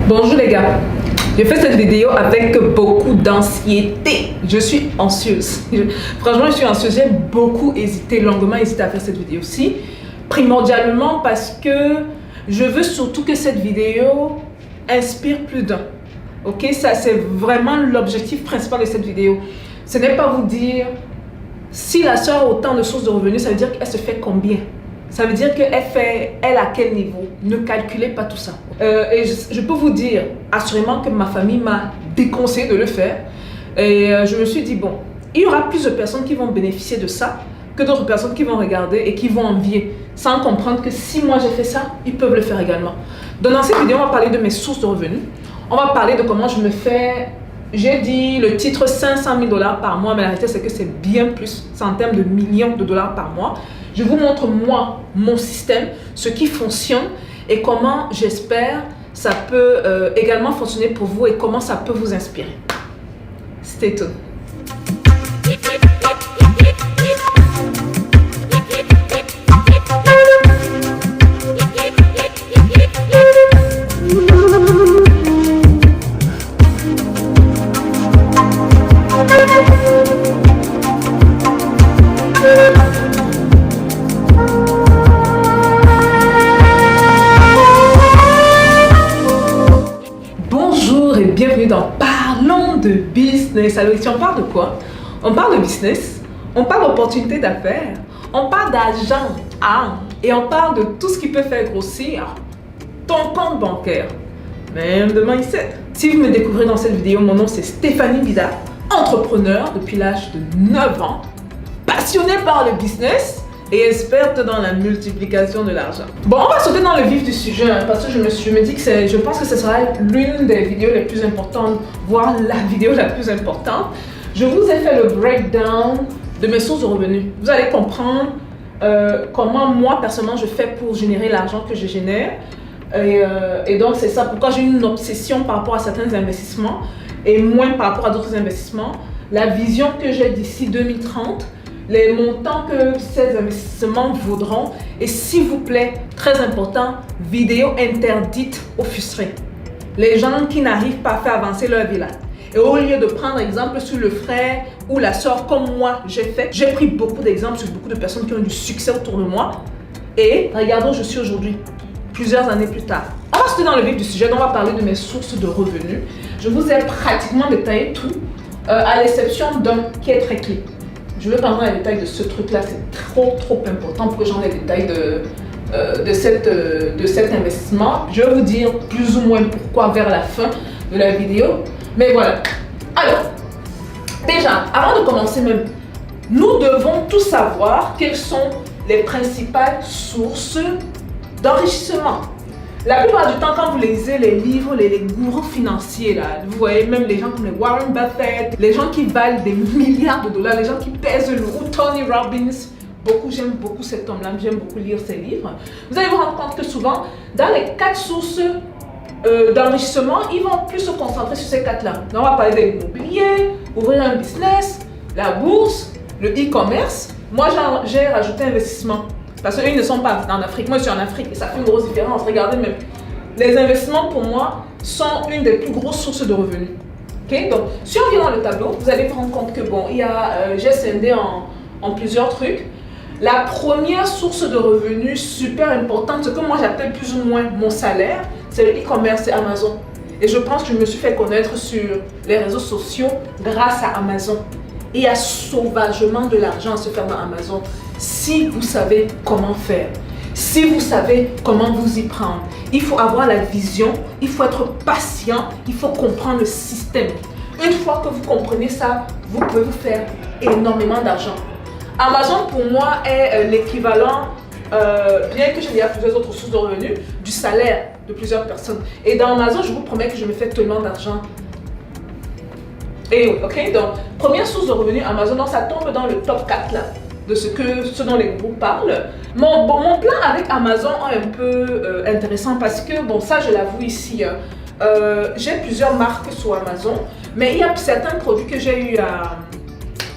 Bonjour les gars, je fais cette vidéo avec beaucoup d'anxiété. Je suis anxieuse. Franchement, je suis anxieuse. J'ai beaucoup hésité, longuement hésité à faire cette vidéo-ci. Primordialement parce que je veux surtout que cette vidéo inspire plus d'un. Ok, ça c'est vraiment l'objectif principal de cette vidéo. Ce n'est pas vous dire si la soeur a autant de sources de revenus, ça veut dire qu'elle se fait combien? Ça veut dire qu'elle à quel niveau? Ne calculez pas tout ça. Et je peux vous dire assurément que ma famille m'a déconseillé de le faire. Et je me suis dit, bon, il y aura plus de personnes qui vont bénéficier de ça que d'autres personnes qui vont regarder et qui vont envier, sans comprendre que si moi j'ai fait ça, ils peuvent le faire également. Donc dans cette vidéo, on va parler de mes sources de revenus. On va parler de comment je me fais... J'ai dit le titre 500 000 $ par mois, mais la réalité c'est que c'est bien plus. C'est en termes de millions de dollars par mois. Je vous montre moi, mon système, ce qui fonctionne et comment j'espère ça peut également fonctionner pour vous et comment ça peut vous inspirer. Stay tuned. Bienvenue dans Parlons de business. Alors ici on parle de quoi? On parle de business, on parle d'opportunités d'affaires, on parle d'argent et on parle de tout ce qui peut faire grossir ton compte bancaire, même de mindset. Si vous me découvrez dans cette vidéo, mon nom c'est Stéphanie Bida, entrepreneur depuis l'âge de 9 ans, passionnée par le business et experte dans la multiplication de l'argent. Bon, on va sauter dans le vif du sujet parce que je me dis que je pense que ce sera l'une des vidéos les plus importantes, voire la vidéo la plus importante. Je vous ai fait le breakdown de mes sources de revenus. Vous allez comprendre comment moi personnellement je fais pour générer l'argent que je génère. Et donc c'est ça pourquoi j'ai une obsession par rapport à certains investissements et moins par rapport à d'autres investissements. La vision que j'ai d'ici 2030, les montants que ces investissements vaudront et s'il vous plaît, très important, vidéo interdite aux frustrés. Les gens qui n'arrivent pas à faire avancer leur vie là. Et au lieu de prendre exemple sur le frère ou la soeur comme moi j'ai fait, j'ai pris beaucoup d'exemples sur beaucoup de personnes qui ont du succès autour de moi et regardons où je suis aujourd'hui, plusieurs années plus tard. On va sauter dans le vif du sujet, on va parler de mes sources de revenus. Je vous ai pratiquement détaillé tout, à l'exception d'un qui est très clé. Je veux parler dans les détails de ce truc-là, c'est trop important pour que j'en ai les détails de cet investissement. Je vais vous dire plus ou moins pourquoi vers la fin de la vidéo. Mais voilà. Alors, déjà, avant de commencer même, nous devons tous savoir quelles sont les principales sources d'enrichissement. La plupart du temps, quand vous lisez les livres, les gourous financiers, là, vous voyez même les gens comme les Warren Buffett, les gens qui valent des milliards de dollars, les gens qui pèsent lourd, Tony Robbins, j'aime beaucoup cet homme-là, j'aime beaucoup lire ses livres. Vous allez vous rendre compte que souvent, dans les 4 sources d'enrichissement, ils vont plus se concentrer sur ces 4-là. Donc, on va parler de l'immobilier, ouvrir un business, la bourse, le e-commerce. Moi, j'ai rajouté investissement. Parce qu'eux ne sont pas en Afrique, moi je suis en Afrique et ça fait une grosse différence. Regardez même, les investissements pour moi sont une des plus grosses sources de revenus. Okay? Donc, si on vient dans le tableau, vous allez vous rendre compte que bon, j'ai scindé en plusieurs trucs. La première source de revenus super importante, ce que moi j'appelle plus ou moins mon salaire, c'est le e-commerce et Amazon. Et je pense que je me suis fait connaître sur les réseaux sociaux grâce à Amazon. Et il y a sauvagement de l'argent à se faire dans Amazon. Si vous savez comment faire, si vous savez comment vous y prendre, il faut avoir la vision, il faut être patient, il faut comprendre le système. Une fois que vous comprenez ça, vous pouvez vous faire énormément d'argent. Amazon pour moi est l'équivalent, bien que j'ai plusieurs autres sources de revenus, du salaire de plusieurs personnes. Et dans Amazon, je vous promets que je me fais tellement d'argent. Et ok, donc première source de revenus Amazon, donc ça tombe dans le top 4 là. De ce dont les groupes parlent. Mon plan avec Amazon est un peu intéressant parce que, bon, ça je l'avoue ici, j'ai plusieurs marques sur Amazon, mais il y a certains produits que j'ai eu à...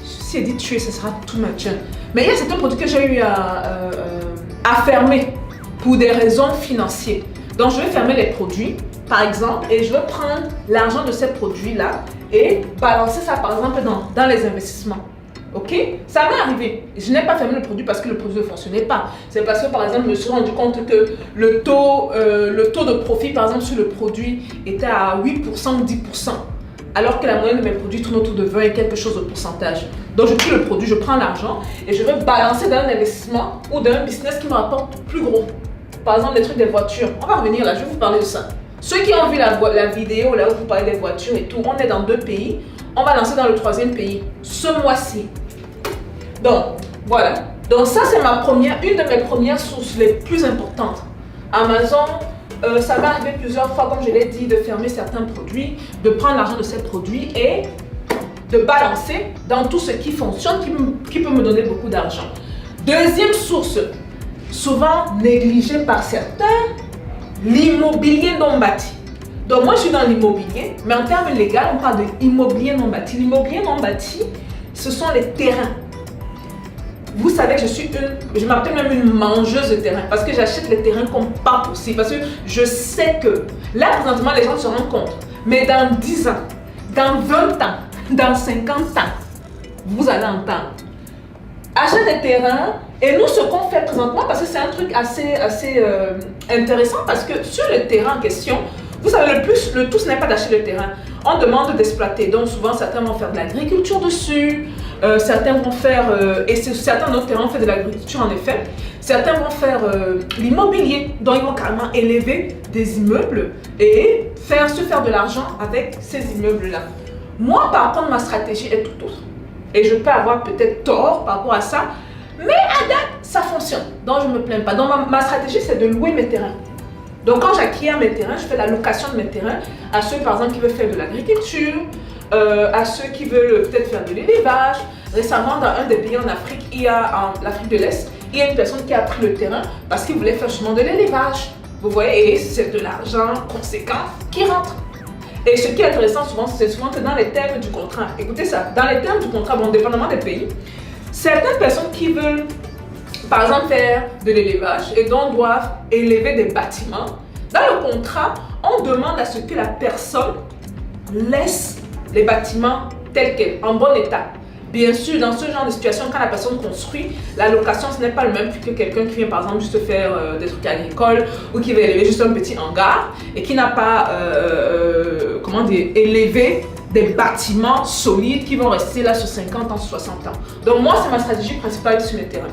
Si elle dit tuer, ce sera tout much. Mais il y a certains produits que j'ai eu à fermer pour des raisons financières. Donc je vais fermer les produits par exemple, et je veux prendre l'argent de ces produits-là et balancer ça, par exemple, dans les investissements. Ok? Ça m'est arrivé. Je n'ai pas fermé le produit parce que le produit ne fonctionnait pas. C'est parce que, par exemple, je me suis rendu compte que le taux de profit, par exemple, sur le produit était à 8% ou 10%. Alors que la moyenne de mes produits tourne autour de 20 et quelque chose de pourcentage. Donc, je tue le produit, je prends l'argent et je vais balancer dans un investissement ou dans un business qui me rapporte plus gros. Par exemple, des trucs des voitures. On va revenir là, je vais vous parler de ça. Ceux qui ont vu la vidéo là où vous parlez des voitures et tout, on est dans 2 pays. On va lancer dans le 3e pays ce mois-ci. Donc, voilà. Donc ça, c'est une de mes premières sources les plus importantes. Amazon, ça m'est arrivé plusieurs fois, comme je l'ai dit, de fermer certains produits, de prendre l'argent de ces produits et de balancer dans tout ce qui fonctionne, qui peut me donner beaucoup d'argent. Deuxième source, souvent négligée par certains, l'immobilier non bâti. Donc moi, je suis dans l'immobilier, mais en termes légaux, on parle de immobilier non bâti. L'immobilier non bâti, ce sont les terrains. Vous savez que je m'appelle même une mangeuse de terrain parce que j'achète les terrains comme pas possible. Parce que je sais que là, présentement, les gens se rendent compte. Mais dans 10 ans, dans 20 ans, dans 50 ans, vous allez entendre. Achat des terrains. Et nous, ce qu'on fait présentement, parce que c'est un truc assez intéressant, parce que sur le terrain en question, vous savez, le tout, ce n'est pas d'acheter le terrain. On demande d'exploiter. Donc, souvent, certains vont faire de l'agriculture dessus. Certains vont faire, et certains autres terrains, on fait de l'agriculture en effet. Certains vont faire l'immobilier. Donc, ils vont carrément élever des immeubles et se faire de l'argent avec ces immeubles-là. Moi, par contre, ma stratégie est tout autre. Et je peux avoir peut-être tort par rapport à ça. Mais à date, ça fonctionne. Donc, je ne me plains pas. Donc, ma stratégie, c'est de louer mes terrains. Donc, quand j'acquiers mes terrains, je fais la location de mes terrains à ceux, par exemple, qui veulent faire de l'agriculture, à ceux qui veulent peut-être faire de l'élevage. Récemment, dans un des pays en Afrique, en Afrique de l'Est, il y a une personne qui a pris le terrain parce qu'il voulait faire justement de l'élevage. Vous voyez, et c'est de l'argent conséquent qui rentre. Et ce qui est intéressant souvent, c'est souvent que dans les termes du contrat, écoutez ça, dans les termes du contrat, bon, dépendamment des pays, certaines personnes qui veulent, par exemple, faire de l'élevage et donc doivent élever des bâtiments, dans le contrat, on demande à ce que la personne laisse les bâtiments tels quels, en bon état. Bien sûr, dans ce genre de situation, quand la personne construit, la location, ce n'est pas le même prix que quelqu'un qui vient par exemple juste faire des trucs agricoles ou qui va élever juste un petit hangar et qui n'a pas, élevé des bâtiments solides qui vont rester là sur 50 ans, sur 60 ans. Donc moi, c'est ma stratégie principale sur mes terrains.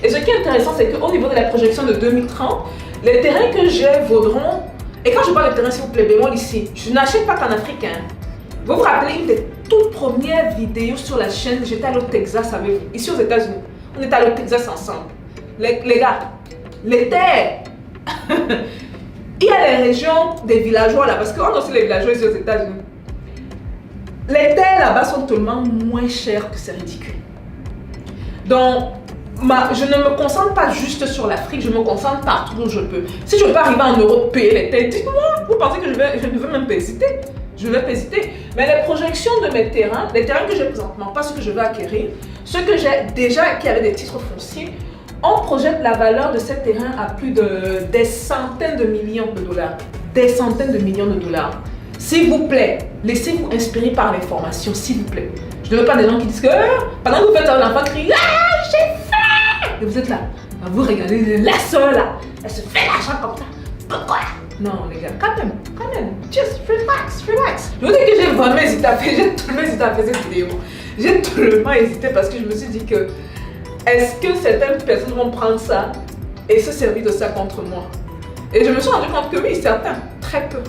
Et ce qui est intéressant, c'est qu'au niveau de la projection de 2030, les terrains que j'ai vaudront, et quand je parle de terrain, s'il vous plaît, bémol ici, je n'achète pas qu'en Afrique. Vous vous rappelez une des toutes premières vidéos sur la chaîne, j'étais allé au Texas avec vous, ici aux États-Unis. On est allé au Texas ensemble. Les gars, les terres, il y a les régions des villageois là, parce qu'on a aussi les villageois ici aux États-Unis. Les terres là-bas sont tellement moins chères que c'est ridicule. Donc, je ne me concentre pas juste sur l'Afrique, je me concentre partout où je peux. Si je peux arriver en Europe, payer les terres, dites-moi, vous pensez que je ne veux même pas hésiter? Je ne vais pas hésiter. Mais les projections de mes terrains, les terrains que j'ai présentement, pas ceux que je veux acquérir, ceux que j'ai déjà acquis avec des titres fonciers, on projette la valeur de ces terrains à plus des centaines de millions de dollars. Des centaines de millions de dollars. S'il vous plaît, laissez-vous inspirer par l'information, s'il vous plaît. Je ne veux pas des gens qui disent que pendant que vous faites un enfant crie, ah, j'ai faim! Et vous êtes là, vous regardez la soeur là, elle se fait l'argent comme ça. Pourquoi? Non les gars, quand même, just relax. Je vous dis que j'ai vraiment hésité à faire, cette vidéo. J'ai tellement hésité parce que je me suis dit que est-ce que certaines personnes vont prendre ça et se servir de ça contre moi? Et je me suis rendu compte que oui, certains, très peu.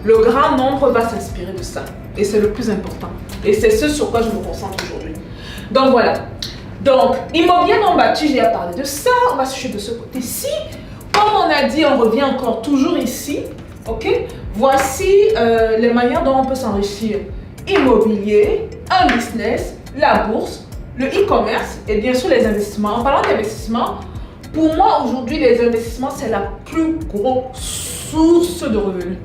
Le grand nombre va s'inspirer de ça et c'est le plus important. Et c'est ce sur quoi je me concentre aujourd'hui. Donc voilà. Donc, immobilier non bâti, j'ai parlé de ça. On va switcher de ce côté-ci. Comme on a dit, on revient encore toujours ici. Ok? Voici les manières dont on peut s'enrichir. Immobilier, un business, la bourse, le e-commerce et bien sûr les investissements. En parlant d'investissement, pour moi aujourd'hui, les investissements, c'est la plus grosse source de revenus.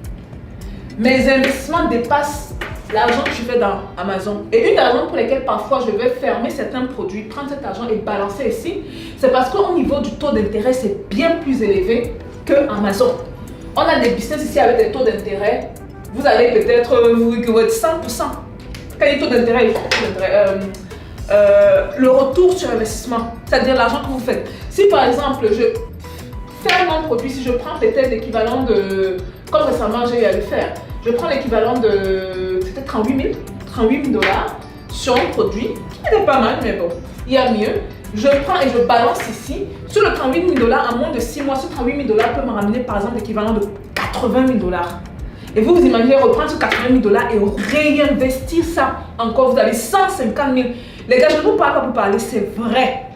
Mes investissements dépassent l'argent que je fais dans Amazon. Et une des raisons pour lesquelles parfois je vais fermer certains produits, prendre cet argent et balancer ici, c'est parce qu'au niveau du taux d'intérêt, c'est bien plus élevé que Amazon. On a des business ici avec des taux d'intérêt. Vous allez peut-être vous 100%. Quel est le taux d'intérêt? Le retour sur investissement, c'est-à-dire l'argent que vous faites. Si par exemple, je fais mon produit, si je prends peut-être l'équivalent de, comme récemment j'ai eu à le faire, je prends l'équivalent de peut-être 38 000 dollars sur un produit, qui n'est pas mal, mais bon, il y a mieux. Je prends et je balance ici. Sur le 38 000 dollars, en moins de 6 mois, ce 38 000 dollars peut me ramener par exemple l'équivalent de 80 000 dollars. Et vous imaginez reprendre ce 80 000 dollars et réinvestir ça encore, vous avez 150 000. Les gars, je ne vous parle pas pour parler, c'est vrai.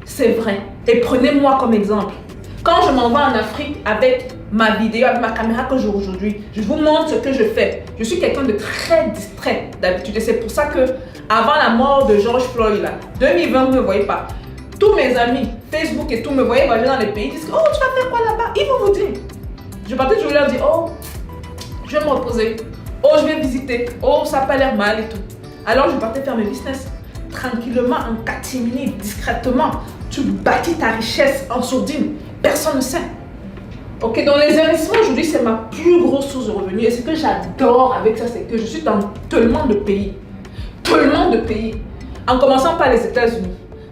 C'est vrai. Et prenez-moi comme exemple. Quand je m'en vais en Afrique avec ma vidéo, avec ma caméra que j'ai aujourd'hui, je vous montre ce que je fais. Je suis quelqu'un de très distrait d'habitude. Et c'est pour ça que, avant la mort de George Floyd, là, 2020, vous ne me voyez pas. Tous mes amis, Facebook et tout, me voyaient voyager dans les pays, ils disent oh, tu vas faire quoi là-bas? Ils vont vous dire. Je partais, je leur dis oh, je vais me reposer. Oh, je vais visiter. Oh, ça n'a pas l'air mal et tout. Alors, je partais faire mes business. Tranquillement, en catimini, discrètement. Tu bâtis ta richesse en sourdine. Personne ne sait. Ok, donc les investissements aujourd'hui, c'est ma plus grosse source de revenus. Et ce que j'adore avec ça, c'est que je suis dans tellement de pays. Tellement de pays. En commençant par les États-Unis,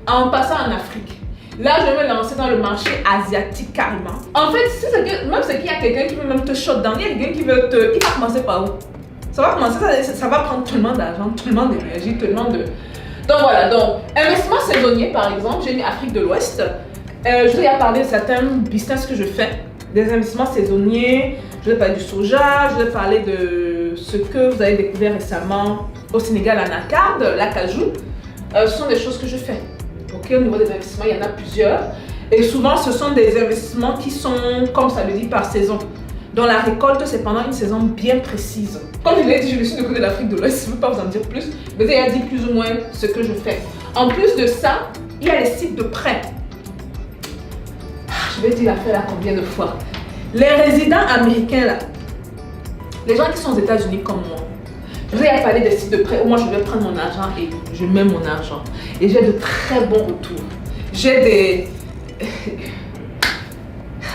en passant en Afrique. Là, je vais me lancer dans le marché asiatique carrément. En fait, même si il y a quelqu'un qui veut même te shot down, il y a quelqu'un qui veut te... Il va commencer par où? Ça va commencer, ça va prendre tellement d'argent, tellement d'énergie, tellement de... Donc voilà, donc investissement saisonnier par exemple, j'ai mis Afrique de l'Ouest. Je vais parler de certains business que je fais, des investissements saisonniers. Je vais parler du soja, je vais parler de ce que vous avez découvert récemment au Sénégal, anacarde, l'acajou. Ce sont des choses que je fais. Ok, au niveau des investissements, il y en a plusieurs. Et souvent, ce sont des investissements qui sont, comme ça le dit, par saison. Dans la récolte, c'est pendant une saison bien précise. Comme je l'ai dit, je suis du côté de l'Afrique de l'Ouest, je ne veux pas vous en dire plus, mais il a dit plus ou moins ce que je fais. En plus de ça, il y a les sites de prêt. Je vais dire l'affaire là combien de fois. Les résidents américains là, les gens qui sont aux États-Unis comme moi, je vais parler des sites de prêt où moi je vais prendre mon argent et je mets mon argent. Et j'ai de très bons retours. J'ai des...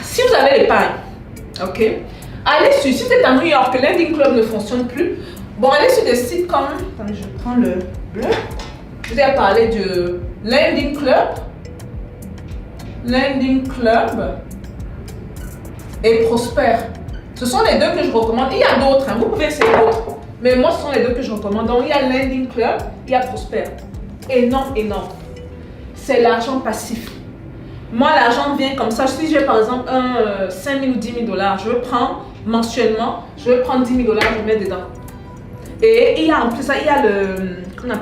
Si vous avez l'épargne, ok, allez sur, si vous êtes à New York, le Lending Club ne fonctionne plus, bon, allez sur des sites comme, attendez, je prends le bleu, je vais parler de Lending Club et Prosper. Ce sont les deux que je recommande. Il y a d'autres, hein, vous pouvez essayer d'autres, mais moi ce sont les deux que je recommande. Donc il y a Lending Club, il y a Prosper. Énorme. C'est l'argent passif. Moi, l'argent vient comme ça. Si j'ai par exemple 5 000 ou 10 000 dollars, je prends mensuellement, je vais prendre 10 000 dollars, je mets dedans. Et il y a en plus ça, il y a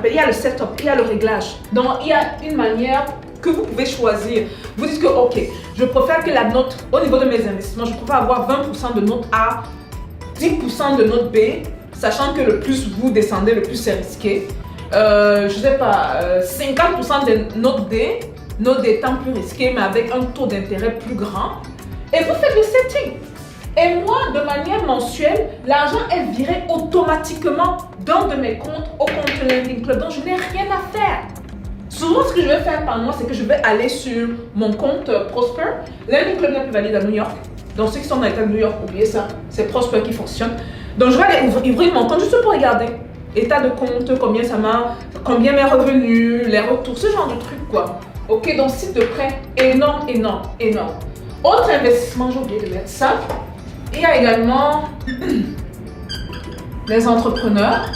il y a le setup, il y a le réglage. Donc, il y a une manière que vous pouvez choisir. Vous dites que, ok, je préfère que la note, au niveau de mes investissements, je préfère avoir 20% de note A, 10% de note B, sachant que le plus vous descendez, le plus c'est risqué. Je sais pas, 50% de note D, note D étant plus risqué, mais avec un taux d'intérêt plus grand. Et vous faites le setting. Et moi, de manière mensuelle, l'argent est viré automatiquement d'un de mes comptes au compte Lending Club. Donc, je n'ai rien à faire. Souvent, ce que je vais faire par mois, c'est que je vais aller sur mon compte Prosper. Lending Club n'est plus valide à New York. Donc, ceux qui sont dans l'État de New York, oubliez ça. C'est Prosper qui fonctionne. Donc, je vais aller ouvrir mon compte juste pour regarder. État de compte, combien mes revenus, les retours, ce genre de trucs, quoi. Ok, donc site de prêt, énorme. Autre investissement, j'ai oublié de mettre ça. Il y a également les entrepreneurs.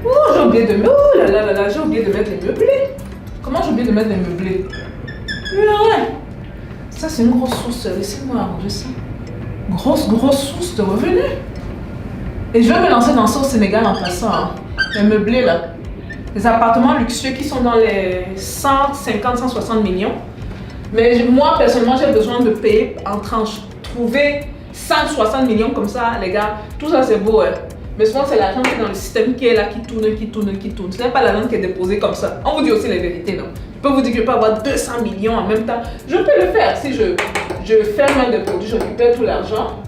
Oh, j'ai oublié de mettre. Oh là là, j'ai oublié de mettre les meublés. Comment j'ai oublié de mettre les meublés? Ouais. Ça, c'est une grosse source. Laissez-moi arranger ça. Grosse source de revenus. Et je vais me lancer dans ça au Sénégal en passant. Hein. Les meublés là. Les appartements luxueux qui sont dans les 150, 160 millions. Mais moi, personnellement, j'ai besoin de payer en tranches. Trouver 160 millions comme ça, les gars, tout ça c'est beau. Hein. Mais souvent, c'est l'argent qui est dans le système qui est là, qui tourne. Ce n'est pas l'argent qui est déposé comme ça. On vous dit aussi les vérités, non? Je peux vous dire que je peux avoir 200 millions en même temps. Je peux le faire si je ferme un des produits, je récupère tout l'argent.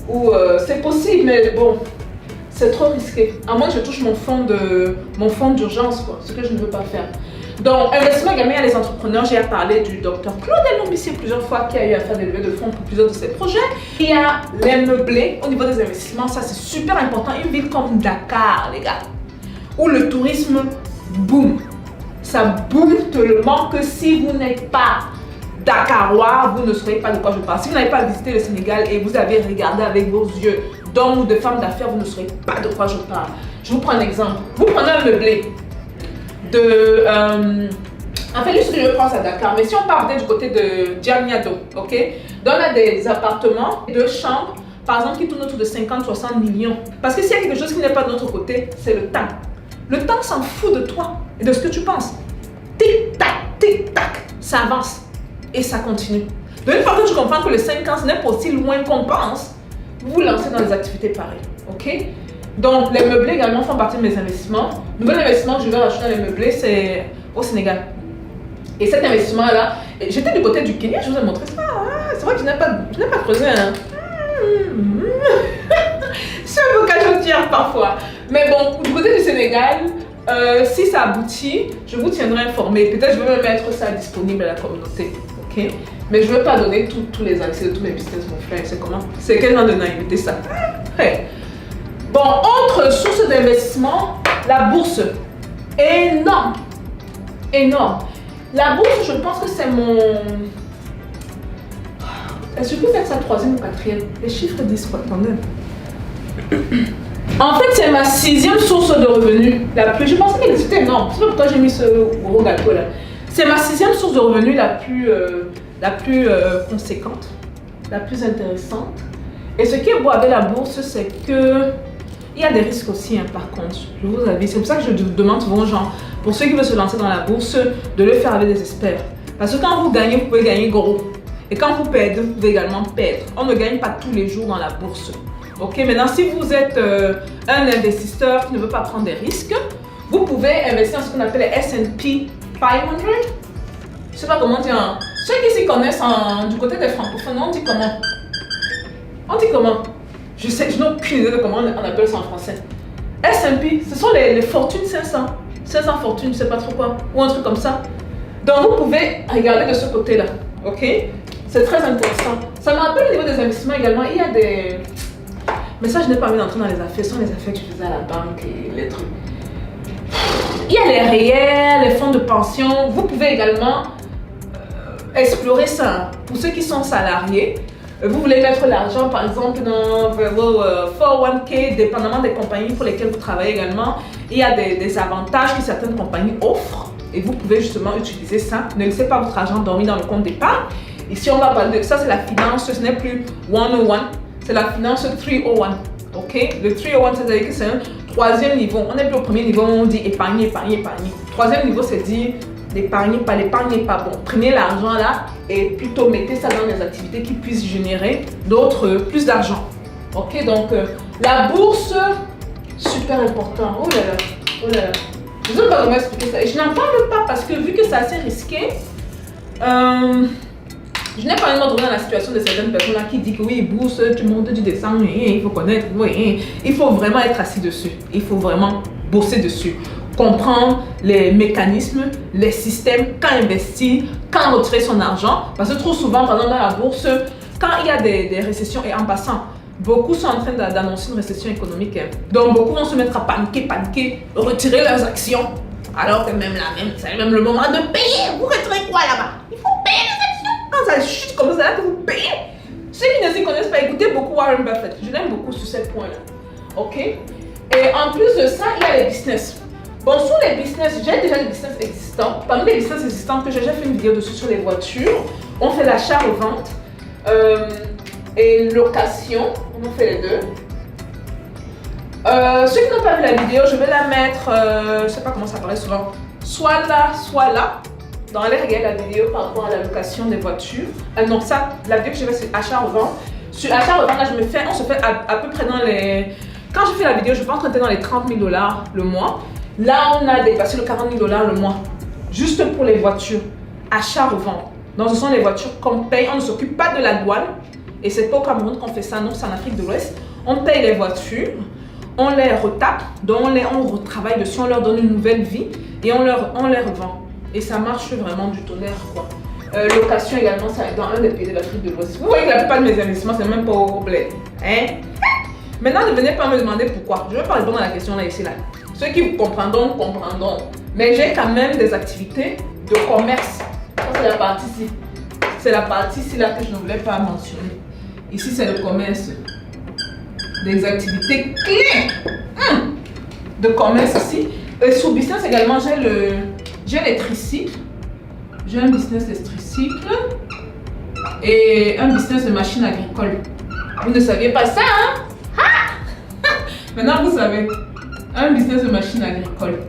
Ou c'est possible, mais bon, c'est trop risqué. À moins que je touche mon fonds d'urgence, quoi, ce que je ne veux pas faire. Donc, investissement également, il y a les entrepreneurs. J'ai parlé du docteur Claude Elombissier plusieurs fois qui a eu à faire des levées de fonds pour plusieurs de ses projets. Il y a les meublés au niveau des investissements. Ça, c'est super important. Une ville comme Dakar, les gars, où le tourisme boom. Ça boom tellement que si vous n'êtes pas Dakarois, vous ne saurez pas de quoi je parle. Si vous n'avez pas visité le Sénégal et vous avez regardé avec vos yeux d'hommes ou de femmes d'affaires, vous ne saurez pas de quoi je parle. Je vous prends un exemple. Vous prenez un meublé de... en fait, juste que je pense à Dakar, mais si on part peut-être du côté de Diamniadio, ok? Donc, on a des appartements, 2 chambres, par exemple, qui tournent autour de 50-60 millions. Parce que s'il y a quelque chose qui n'est pas de notre côté, c'est le temps. Le temps s'en fout de toi et de ce que tu penses. Tic-tac, ça avance et ça continue. Donc, une fois que tu comprends que le 5 ans, ce n'est pas aussi loin qu'on pense, vous vous lancez dans des activités pareilles, ok? Donc, les meublés également font partie de mes investissements. Nouvel investissement que je vais racheter dans les meublés, c'est au Sénégal. Et cet investissement-là, j'étais du côté du Kenya, je vous ai montré ça. C'est vrai que je n'ai pas creusé. Hein. C'est un peu cachotière parfois. Mais bon, du côté du Sénégal, si ça aboutit, je vous tiendrai informé. Peut-être je vais même mettre ça disponible à la communauté. Ok? Mais je ne veux pas donner tous les accès de tous mes business, mon frère. C'est comment? C'est quel genre de naïveté ça? Hey. Bon, autre source d'investissement, la bourse. Énorme. Énorme. La bourse, je pense que c'est mon... Est-ce que je peux faire ça 3e ou 4e? Les chiffres disent quoi? Attendez. En fait, c'est ma 6e source de revenus. La plus... Je pensais qu'elle était énorme. C'est pourquoi j'ai mis ce gros gâteau là. C'est ma 6e source de revenus la plus conséquente, la plus intéressante. Et ce qui est beau avec la bourse, c'est que il y a des risques aussi, hein, par contre. Je vous avais. C'est pour ça que je demande souvent aux gens, pour ceux qui veulent se lancer dans la bourse, de le faire avec des experts. Parce que quand vous gagnez, vous pouvez gagner gros. Et quand vous perdez, vous pouvez également perdre. On ne gagne pas tous les jours dans la bourse. Ok, maintenant, si vous êtes un investisseur qui ne veut pas prendre des risques, vous pouvez investir dans ce qu'on appelle les S&P 500. Je ne sais pas comment dire. Hein. Ceux qui s'y connaissent du côté des francophones, on dit comment? On dit comment? Je n'ai aucune idée de comment on appelle ça en français. S&P, ce sont les fortunes 500. 500 fortunes, je ne sais pas trop quoi. Ou un truc comme ça. Donc, vous pouvez regarder de ce côté-là. Ok? C'est très intéressant. Ça me rappelle au niveau des investissements également. Il y a des... Mais ça, je n'ai pas envie d'entrer dans les affaires. Ce sont les affaires que je faisais à la banque et les trucs. Il y a les réels, les fonds de pension. Vous pouvez également explorer ça. Pour ceux qui sont salariés, vous voulez mettre l'argent, par exemple, dans vos 401k, dépendamment des compagnies pour lesquelles vous travaillez également. Il y a des avantages que certaines compagnies offrent et vous pouvez justement utiliser ça. Ne laissez pas votre argent dormir dans le compte d'épargne. Ici, on va parler de ça, c'est la finance, ce n'est plus 101, c'est la finance 301. Ok? Le 301, c'est-à-dire que c'est un 3e niveau. On n'est plus au 1er niveau, on dit épargner, épargner, épargner. 3e niveau, c'est dire l'épargne n'est pas bon. Prenez l'argent là et plutôt mettez ça dans des activités qui puissent générer plus d'argent. Ok, donc la bourse, super important. Oh là là, oh là là. Je ne sais pas comment expliquer ça. Et je n'en parle pas parce que vu que c'est assez risqué, je n'ai pas envie de me retrouver dans la situation de certaines personnes là qui disent que oui, bourse, tu montes, tu descends, il faut connaître, oui, il faut vraiment être assis dessus. Il faut vraiment bosser dessus. Comprendre les mécanismes, les systèmes, quand investir, quand retirer son argent. Parce que trop souvent, par exemple, dans la bourse, quand il y a des récessions, et en passant, beaucoup sont en train d'annoncer une récession économique. Hein. Donc, beaucoup vont se mettre à paniquer, retirer leurs actions. Alors que c'est même le moment de payer. Vous retirez quoi là-bas? Il faut payer les actions. Quand ça chute comme ça, là que vous payez. Ceux qui ne s'y connaissent pas, écoutez beaucoup Warren Buffett. Je l'aime beaucoup sur ces points-là. Ok? Et en plus de ça, il y a les business. Bon, sur les business, j'ai déjà des business existants. Parmi les business existants que j'ai déjà fait une vidéo dessus sur les voitures, on fait l'achat-revente et location. On fait les deux. Ceux qui n'ont pas vu la vidéo, je vais la mettre, je ne sais pas comment ça apparaît souvent, soit là, dans les regarder la vidéo par rapport à la location des voitures. Non, ça, la vidéo que je fais, c'est achat-revente. Sur achat-revente, là, on se fait à peu près dans les... Quand je fais la vidéo, je pense qu'on était dans les 30 000 $ le mois. Là, on a dépassé le 40 000 $ le mois, juste pour les voitures, achat-revente. Donc, ce sont les voitures qu'on paye, on ne s'occupe pas de la douane. Et c'est pas au Cameroun qu'on fait ça, non, c'est en Afrique de l'Ouest. On paye les voitures, on les retape, donc on retravaille dessus, on leur donne une nouvelle vie et on les revend. Et ça marche vraiment du tonnerre, quoi. Location également, c'est dans un des pays de l'Afrique de l'Ouest. Vous voyez que la plupart de mes investissements, c'est même pas au bled. Hein? Maintenant, ne venez pas me demander pourquoi. Je ne vais pas répondre à la question là, ici, là. Ceux qui comprendront, comprendront. Mais j'ai quand même des activités de commerce. Ça, c'est la partie ici. C'est la partie ici, là, que je ne voulais pas mentionner. Ici, c'est le commerce. Des activités clés de commerce ici. Et sous business également, j'ai les tricycles. J'ai un business de tricycles et un business de machines agricoles. Vous ne saviez pas ça, hein? Maintenant, vous savez. Un business de machines agricoles.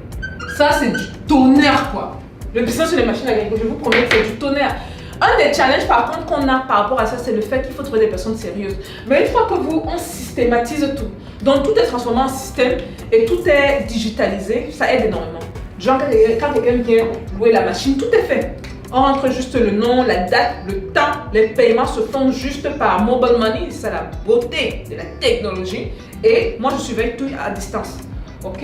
Ça, c'est du tonnerre, quoi. Le business sur les machines agricoles, je vous promets que c'est du tonnerre. Un des challenges, par contre, qu'on a par rapport à ça, c'est le fait qu'il faut trouver des personnes sérieuses. Mais une fois que on systématise tout, donc tout est transformé en système et tout est digitalisé, ça aide énormément. Genre, quand quelqu'un vient louer la machine, tout est fait. On rentre juste le nom, la date, le temps, les paiements se font juste par mobile money. C'est la beauté de la technologie. Et moi, je surveille tout à distance. Ok?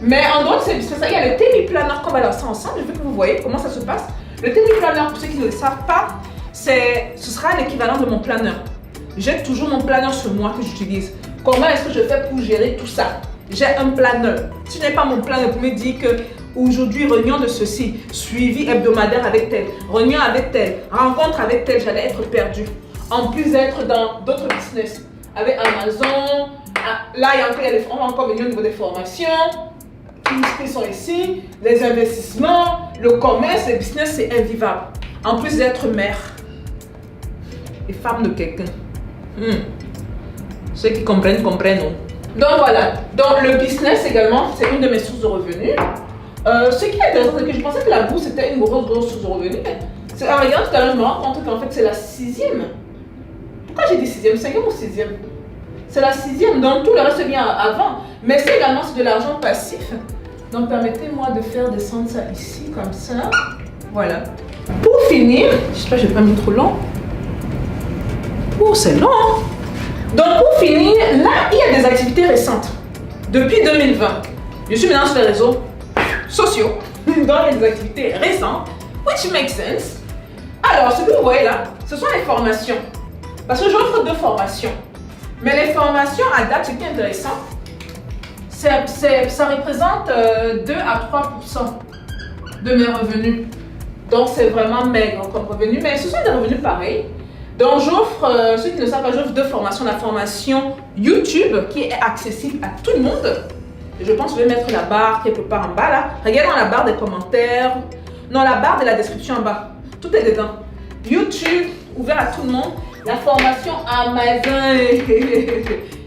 Mais en dehors de ces business, il y a le TV Planner qu'on va lancer ensemble. Je veux que vous voyez comment ça se passe. Le TV Planner, pour ceux qui ne le savent pas, ce sera l'équivalent de mon planner. J'ai toujours mon planner sur moi que j'utilise. Comment est-ce que je fais pour gérer tout ça? J'ai un planner. Si je n'ai pas mon planner, vous me dites que aujourd'hui, réunion de ceci, suivi hebdomadaire avec tel, réunion avec tel, rencontre avec tel, j'allais être perdu. En plus d'être dans d'autres business, avec Amazon, là, on va encore venir au niveau des formations, qui sont ici, les investissements, le commerce, le business, c'est invivable. En plus d'être mère et femme de quelqu'un. Ceux qui comprennent, comprennent. Donc voilà, donc le business également, c'est une de mes sources de revenus. Ce qui est intéressant, c'est que je pensais que la bourse était une grosse source de revenus. Mais en regardant tout à l'heure, je me rends compte qu'en fait, c'est la 6e. Pourquoi j'ai dit 6e? 5e ou 6e? C'est la 6e, donc tout le reste vient avant. Mais c'est également de l'argent passif. Donc permettez-moi de faire descendre ça ici, comme ça. Voilà. Pour finir, j'espère que je ne vais pas mettre trop long. Oh, c'est long. Donc pour finir, là, il y a des activités récentes. Depuis 2020, je suis maintenant sur les réseaux sociaux. Donc il y a des activités récentes, which makes sense. Alors, ce que vous voyez là, ce sont les formations. Parce que j'offre 2 formations. Mais les formations à date, ce qui est intéressant, ça représente 2 à 3% de mes revenus. Donc c'est vraiment maigre comme revenu, mais ce sont des revenus pareils. Donc j'offre, ceux qui ne savent pas, j'offre 2 formations. La formation YouTube qui est accessible à tout le monde. Et je pense que je vais mettre la barre quelque part en bas là. Regardez dans la barre des commentaires, non, la barre de la description en bas. Tout est dedans. YouTube, ouvert à tout le monde. La formation Amazon,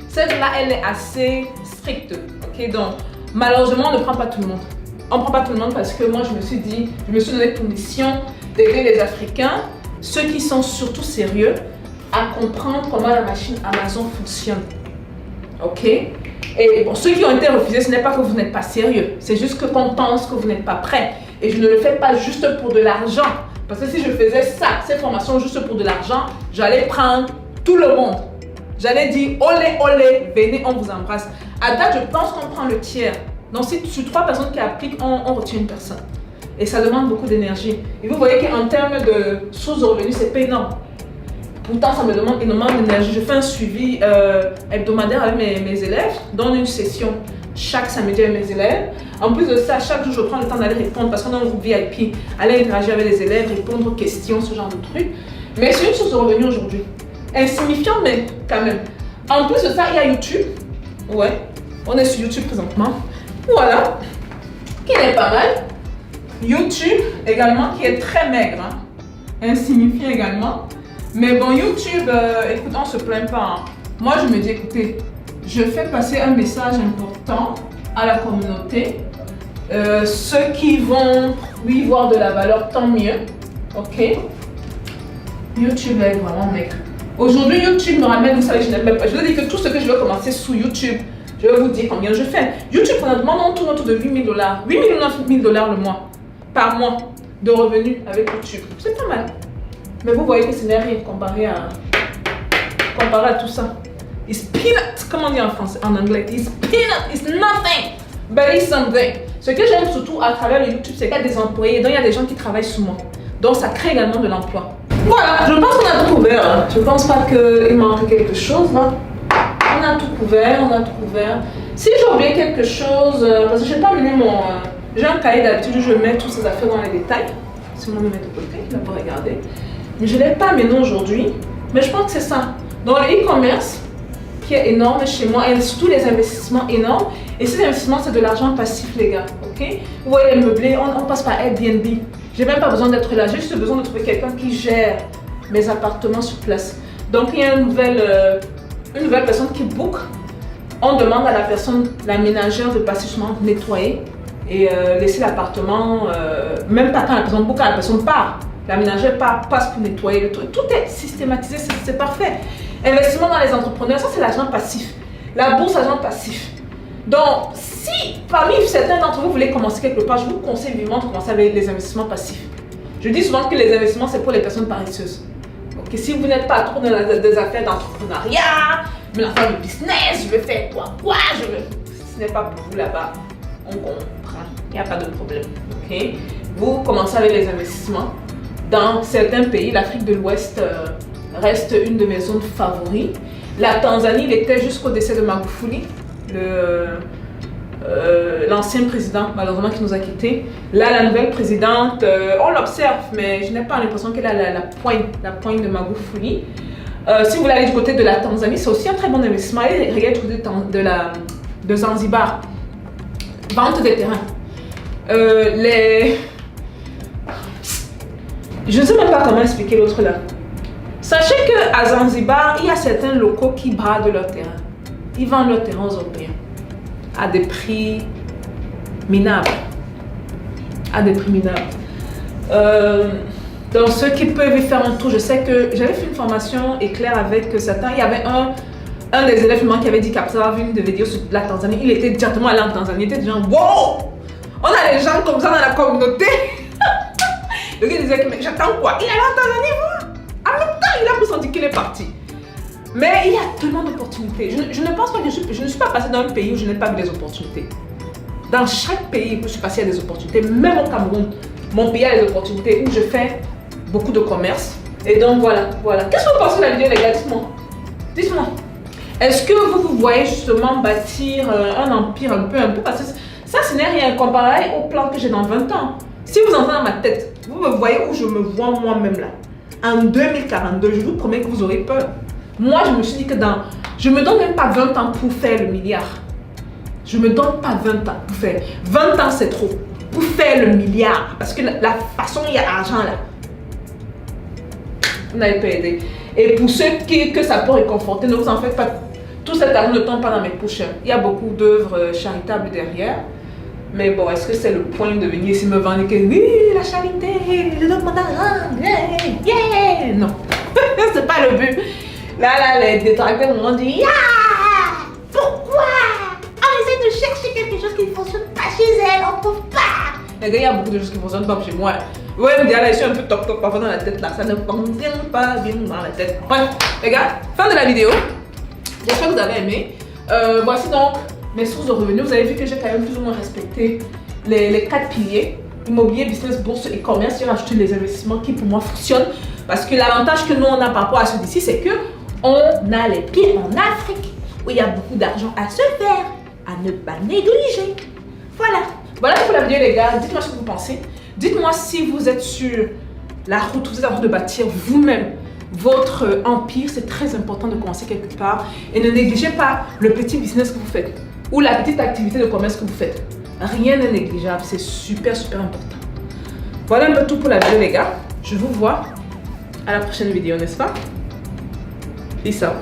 celle-là, elle est assez stricte. Ok, donc malheureusement, on ne prend pas tout le monde. On ne prend pas tout le monde parce que moi, je me suis donné pour mission d'aider les Africains, ceux qui sont surtout sérieux, à comprendre comment la machine Amazon fonctionne. Ok? Et bon, ceux qui ont été refusés, ce n'est pas que vous n'êtes pas sérieux. C'est juste qu'on pense que vous n'êtes pas prêt. Et je ne le fais pas juste pour de l'argent. Parce que si je faisais ça, ces formations juste pour de l'argent, j'allais prendre tout le monde. J'allais dire, olé, olé, venez, on vous embrasse. À date, je pense qu'on prend le tiers. Donc, si sur 3 personnes qui appliquent, on retient une personne. Et ça demande beaucoup d'énergie. Et vous voyez qu'en termes de sources de revenus, c'est pas énorme. Pourtant, ça me demande énormément d'énergie. Je fais un suivi hebdomadaire avec mes élèves, dans une session chaque samedi avec mes élèves. En plus de ça, chaque jour, je prends le temps d'aller répondre parce qu'on a un groupe VIP, aller interagir avec les élèves, répondre aux questions, ce genre de trucs. Mais c'est une source de revenus aujourd'hui. Insignifiant, mais quand même. En plus de ça, il y a YouTube. Ouais, on est sur YouTube présentement. Voilà, qui n'est pas mal. YouTube également, qui est très maigre. Hein. Insignifiant également. Mais bon, YouTube, écoute, on ne se plaint pas. Hein. Moi, je me dis, écoutez, je fais passer un message important à la communauté. Ceux qui vont lui voir de la valeur, tant mieux. Ok? YouTube est vraiment maigre. Aujourd'hui, YouTube me ramène, vous savez, je n'aime même pas. Je vous dis que tout ce que je veux commencer sous YouTube, je vais vous dire combien je fais. YouTube, présentement, on tourne autour de 8 000 $. 8 000 ou 9 000 $ le mois, par mois, de revenus avec YouTube. C'est pas mal. Mais vous voyez que ce n'est rien comparé à tout ça. It's peanut. Comment on dit en français, en anglais? It's peanut. It's nothing. But it's something. Ce que j'aime surtout à travers le YouTube, c'est qu'il y a des employés, donc il y a des gens qui travaillent sous moi. Donc ça crée également de l'emploi. Voilà, je pense qu'on a tout couvert. Hein. Je pense pas qu'il manque quelque chose. Hein. On a tout couvert, on a tout couvert. Si j'ai oublié quelque chose, parce que je n'ai pas amené mon... j'ai un cahier d'habitude, je mets toutes ces affaires dans les détails. Si on me met de côté, il va pas regarder. Mais je ne l'ai pas amené aujourd'hui. Mais je pense que c'est ça. Dans le e-commerce, qui est énorme chez moi, et surtout les investissements énormes. Et ces investissements, c'est de l'argent passif, les gars. Ok? Vous voyez les meublés, on passe par Airbnb. J'ai même pas besoin d'être là, j'ai juste besoin de trouver quelqu'un qui gère mes appartements sur place. Donc il y a une nouvelle personne qui book. On demande à la personne, la ménagère, de passer justement nettoyer et laisser l'appartement, même pas quand la personne book, quand la personne part. La ménagère passe pour nettoyer le truc. Tout est systématisé, c'est parfait. Investissement dans les entrepreneurs, ça c'est l'argent passif. La bourse, argent passif. Donc, si parmi certains d'entre vous voulez commencer quelque part, je vous conseille vivement de commencer avec les investissements passifs. Je dis souvent que les investissements, c'est pour les personnes paresseuses. Donc, si vous n'êtes pas trop dans des affaires d'entrepreneuriat, mais l'affaire de business, je veux faire quoi, ce n'est pas pour vous là-bas. On comprend, il n'y a pas de problème. Ok? Vous commencez avec les investissements. Dans certains pays, l'Afrique de l'Ouest reste une de mes zones favoris. La Tanzanie l'était jusqu'au décès de Magufuli, l'ancien président, malheureusement, qui nous a quittés. Là, la nouvelle présidente, on l'observe, mais je n'ai pas l'impression qu'elle a la poigne de Magufuli. Si vous voulez aller du côté de la Tanzanie, c'est aussi un très bon investissement. Allez regarder du côté de Zanzibar. Vente des terrains. Je ne sais même pas comment expliquer l'autre là. Sachez qu'à Zanzibar, il y a certains locaux qui bradent leur terrain. Ils vendent leur terrain aux Européens à des prix minables. Donc ceux qui peuvent y faire un tour, je sais que j'avais fait une formation éclair avec certains. Il y avait un des élèves qui avait dit qu'après avoir vu une vidéo sur la Tanzanie, il était directement allé en Tanzanie. Il était genre, wow! On a des gens comme ça dans la communauté. Le gars disait que, mais j'attends quoi? Il est allé en Tanzanie, voir. En même temps, il a pour sentir qu'il est parti. Mais il y a tellement d'opportunités. Je ne pense pas que je ne suis pas passée dans un pays où je n'ai pas vu des opportunités. Dans chaque pays où je suis passée, il y a des opportunités. Même au Cameroun, mon pays a des opportunités où je fais beaucoup de commerce. Et donc voilà. Qu'est-ce que vous pensez de la vidéo, les gars? Dites-moi. Est-ce que vous voyez justement bâtir un empire un peu parce que ça, ce n'est rien comparé au plan que j'ai dans 20 ans. Si vous entrez dans ma tête, vous me voyez où je me vois moi-même là. En 2042, je vous promets que vous aurez peur. Moi, je me suis dit que je me donne même pas 20 ans pour faire le milliard. Je me donne pas 20 ans pour faire. 20 ans, c'est trop. Pour faire le milliard. Parce que la façon, il y a l'argent là. Vous n'avez pas aidé. Et pour ceux que ça peut réconforter, ne vous en faites pas. Tout cet argent ne tombe pas dans mes poches. Il y a beaucoup d'œuvres charitables derrière. Mais bon, est-ce que c'est le point de venir ici me vendre que oui, la charité, je donne mon argent, yeah. Non, c'est pas le but. Là, les détracteurs m'ont dit, pourquoi on essaie de chercher quelque chose qui ne fonctionne pas chez elle, on ne trouve pas. Les gars, il y a beaucoup de choses qui ne fonctionnent pas chez moi. Ouais, me dire là, je suis un peu toc parfois dans la tête là, ça ne fonctionne pas bien dans la tête. Bref, les gars, fin de la vidéo. J'espère que vous avez aimé. Voici donc mes sources de revenus. Vous avez vu que j'ai quand même plus ou moins respecté les 4 piliers: immobilier, business, bourse et commerce. J'ai rajouté les investissements qui pour moi fonctionnent. Parce que l'avantage que nous on a par rapport à ceux d'ici, c'est que on a les pieds en Afrique où il y a beaucoup d'argent à se faire, à ne pas négliger. Voilà pour la vidéo, les gars. Dites-moi ce que vous pensez. Dites-moi si vous êtes sur la route, vous êtes en train de bâtir vous-même votre empire. C'est très important de commencer quelque part et ne négligez pas le petit business que vous faites ou la petite activité de commerce que vous faites. Rien n'est négligeable, c'est super important. Voilà un peu tout pour la vidéo, les gars. Je vous vois à la prochaine vidéo, n'est-ce pas? Peace out.